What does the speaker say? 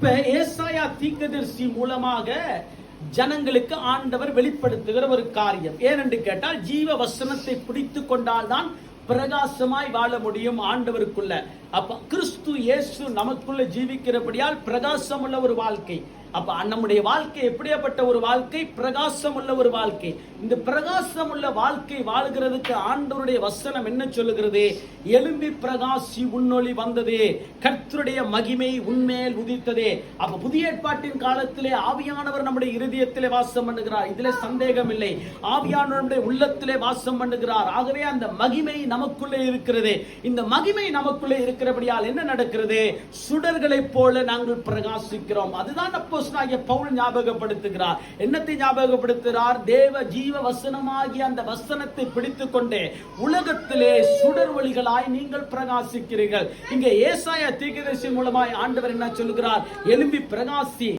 இப்ப ஏசாயா தீர்க்கதரிசி மூலமாக ஜனங்களுக்கு ஆண்டவர் வெளிப்படுத்துகிற ஒரு காரியம் ஏனென்று கேட்டால் ஜீவ வசனத்தை பிடித்து கொண்டால்தான் பிரகாசமாய் வாழ முடியும் ஆண்டவருக்குள்ள. அப்ப கிறிஸ்து இயேசு நமக்குள்ள ஜீவிக்கிறபடியால் பிரகாசம் உள்ள ஒரு வாழ்க்கை. அப்ப நம்முடைய வாழ்க்கை எப்படியாப்பட்ட ஒரு வாழ்க்கை? பிரகாசம் உள்ள ஒரு வாழ்க்கை. இந்த பிரகாசம் உள்ள வாழ்க்கை வாழ்கிறதுக்கு ஆண்டவருடைய வசனம் என்ன சொல்லுகிறது? எழும்பி பிரகாசி உன்னொளி வந்ததே, கர்த்தருடைய மகிமை உன்மேல் உதித்ததே. அப்ப புதிய ஏற்பாட்டின் காலத்திலே ஆவியானவர் நம்முடைய இருதயத்திலே வாசம் பண்ணுகிறார். இதுல சந்தேகம் இல்லை. ஆவியானவர் நம்முடைய உள்ளத்திலே வாசம் பண்ணுகிறார். ஆகவே அந்த மகிமை நமக்குள்ளே இருக்கிறது. இந்த மகிமை நமக்குள்ளே இருக்கிறபடியால் என்ன நடக்கிறது? சுடர்களைப் போல நாங்கள் பிரகாசிக்கிறோம். அதுதான் அப்போஸ்தலனாகிய பவுல் ஞாபகப்படுத்துகிறார். என்னத்தை ஞாபகப்படுத்துகிறார்? தேவ ஜீவ வசனமாகிய அந்த வசனத்தை பிடித்துக் கொண்டே உலகத்திலே சுடர் ஒளிகளாய் நீங்கள் பிரகாசிக்கிறீர்கள். இங்கே ஏசாயா தீர்க்கதரிசி மூலமாய் ஆண்டவர் என்ன சொல்லுகிறார்? எழும்பி பிரகாசி.